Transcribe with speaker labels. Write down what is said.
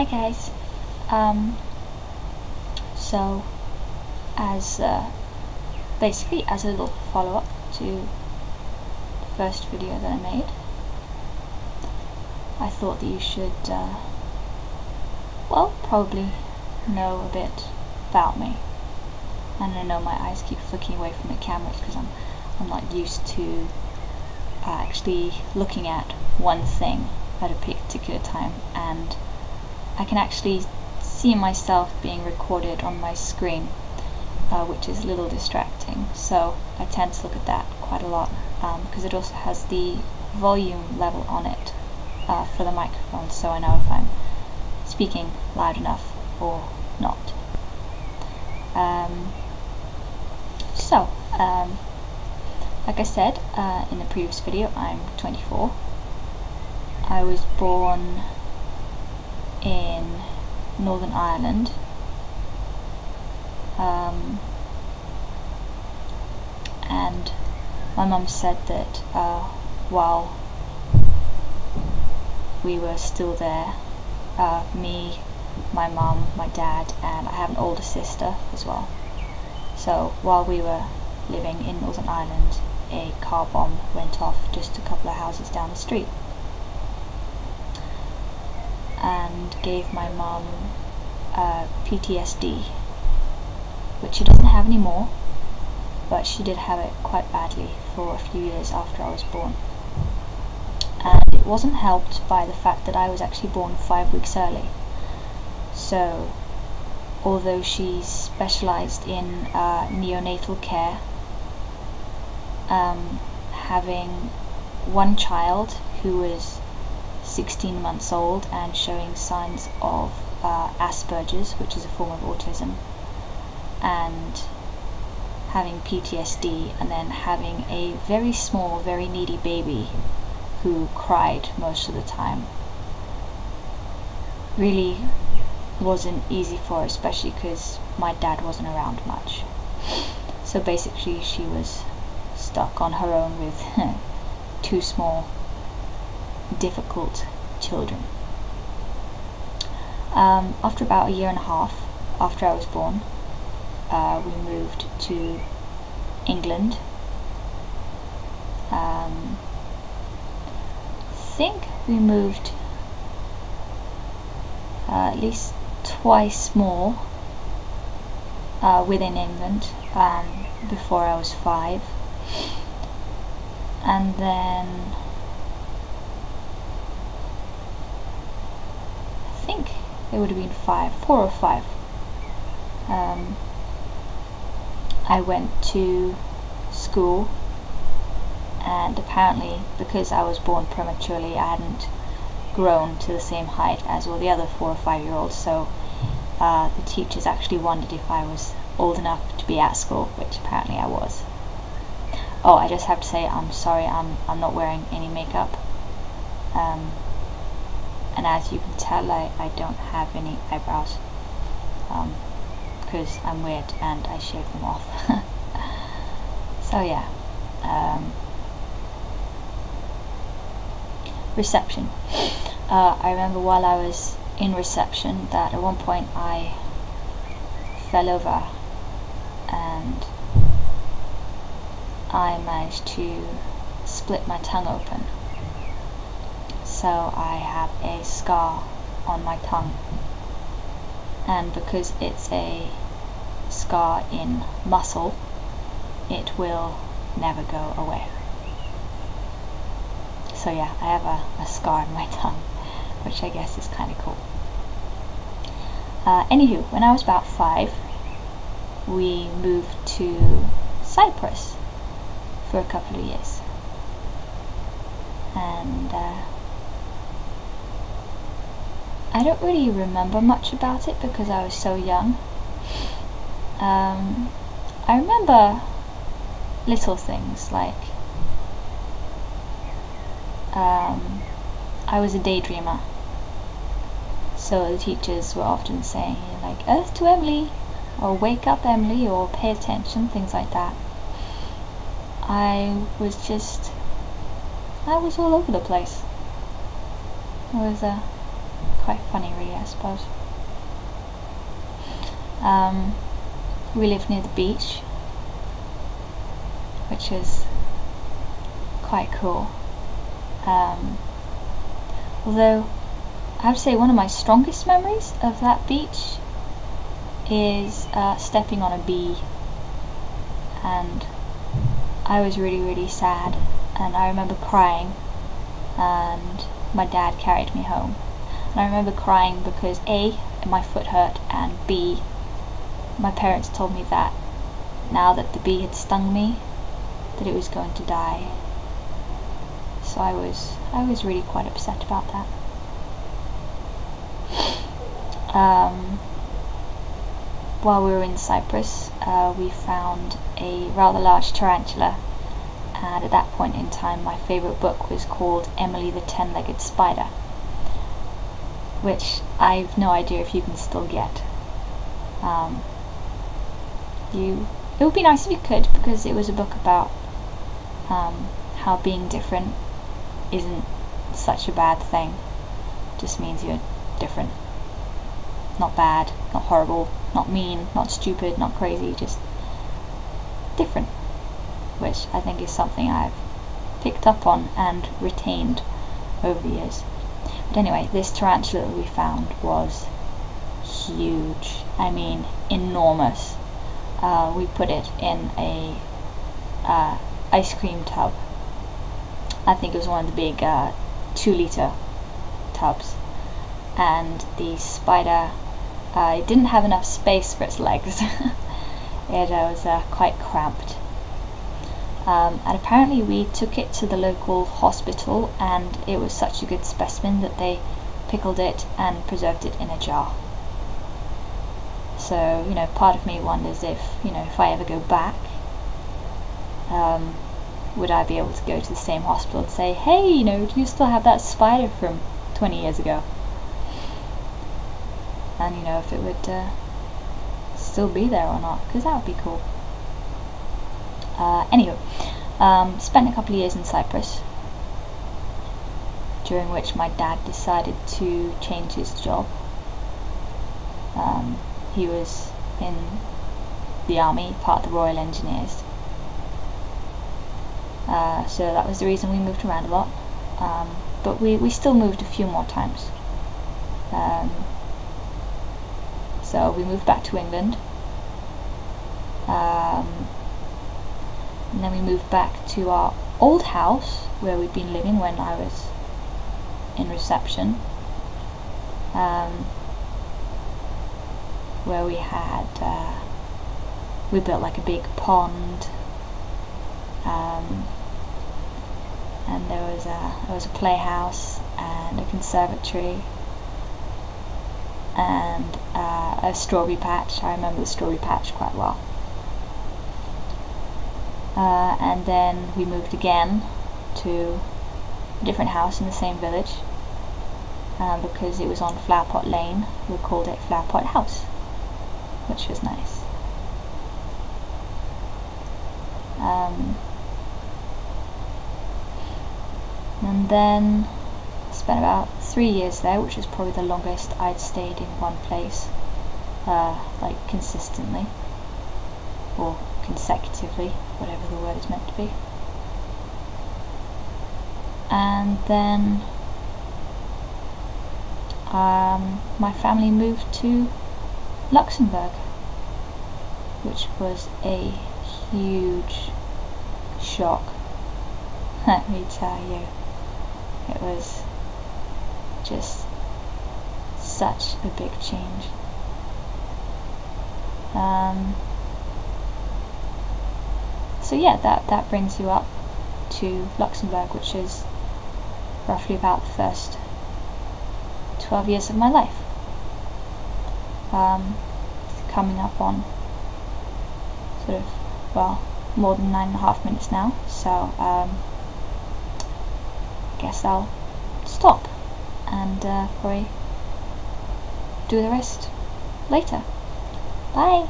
Speaker 1: Hi guys. So as basically as a little follow-up to the first video that I made, I thought that you should well, probably know a bit about me. And I know my eyes keep flicking away from the camera because I'm not used to actually looking at one thing at a particular time, and I can actually see myself being recorded on my screen, which is a little distracting, so I tend to look at that quite a lot, because it also has the volume level on it for the microphone, so I know if I'm speaking loud enough or not. Like I said in the previous video, I'm 24. I was born in Northern Ireland, and my mum said that while we were still there, me, my mum, my dad, and I have an older sister as well, so while we were living in Northern Ireland, a car bomb went off just a couple of houses down the street and gave my mum PTSD, which she doesn't have anymore, but she did have it quite badly for a few years after I was born. And it wasn't helped by the fact that I was actually born 5 weeks early. So although she specialised in neonatal care, having one child who was 16 months old and showing signs of Asperger's, which is a form of autism, and having PTSD, and then having a very small, very needy baby who cried most of the time, really wasn't easy for her, especially because my dad wasn't around much. So basically she was stuck on her own with 2 small, difficult children. After about a year and a half after I was born, we moved to England. I think we moved at least twice more within England before I was 5, and then I think it would have been 4 or 5. I went to school, and apparently because I was born prematurely, I hadn't grown to the same height as all the other 4 or 5 year olds, so the teachers actually wondered if I was old enough to be at school, which apparently I was. Oh, I just have to say, I'm sorry, I'm not wearing any makeup, and as you can tell, I don't have any eyebrows, because I'm weird and I shaved them off. So yeah, reception. I remember while I was in reception that at one point I fell over and I managed to split my tongue open. So I have a scar on my tongue, and because it's a scar in muscle, it will never go away. So yeah, I have a scar on my tongue, which I guess is kind of cool. Anywho, when I was about 5, we moved to Cyprus for a couple of years, and I don't really remember much about it because I was so young. I remember little things like I was a daydreamer, so the teachers were often saying like, "Earth to Emily," or "Wake up Emily," or "Pay attention," things like that. I was all over the place. I was quite funny really, I suppose. We live near the beach, which is quite cool. Although I have to say one of my strongest memories of that beach is stepping on a bee, and I was really sad, and I remember crying, and my dad carried me home, and I remember crying because A, my foot hurt, and B, my parents told me that now that the bee had stung me, that it was going to die. So I was really quite upset about that. While we were in Cyprus, we found a rather large tarantula, and at that point in time my favourite book was called Emily the Ten-Legged Spider, which I've no idea if you can still get. It would be nice if you could, because it was a book about how being different isn't such a bad thing. It just means you're different. Not bad, not horrible, not mean, not stupid, not crazy, just different. Which I think is something I've picked up on and retained over the years. But anyway, this tarantula that we found was huge. I mean, enormous. We put it in a ice cream tub. I think it was one of the big 2-litre tubs, and the spider it didn't have enough space for its legs. It was quite cramped, and apparently we took it to the local hospital, and it was such a good specimen that they pickled it and preserved it in a jar. So, you know, part of me wonders if, you know, if I ever go back, would I be able to go to the same hospital and say, hey, you know, do you still have that spider from 20 years ago? And, you know, if it would still be there or not, because that would be cool. Anywho, spent a couple of years in Cyprus, during which my dad decided to change his job. He was in the army, part of the Royal Engineers. So that was the reason we moved around a lot. But we still moved a few more times. So we moved back to England. And then we moved back to our old house where we'd been living when I was in reception. Where we had, we built like a big pond, and there was a playhouse and a conservatory and a strawberry patch. I remember the strawberry patch quite well. And then we moved again to a different house in the same village, because it was on Flowerpot Lane. We called it Flowerpot House, which was nice. And then spent about 3 years there, which was probably the longest I'd stayed in one place, like consistently, or consecutively, whatever the word is meant to be. And then my family moved to Luxembourg, which was a huge shock, let me tell you. It was just such a big change. So yeah, that brings you up to Luxembourg, which is roughly about the first 12 years of my life. Coming up on sort of, well, more than 9.5 minutes now, so guess I'll stop and probably do the rest later. Bye!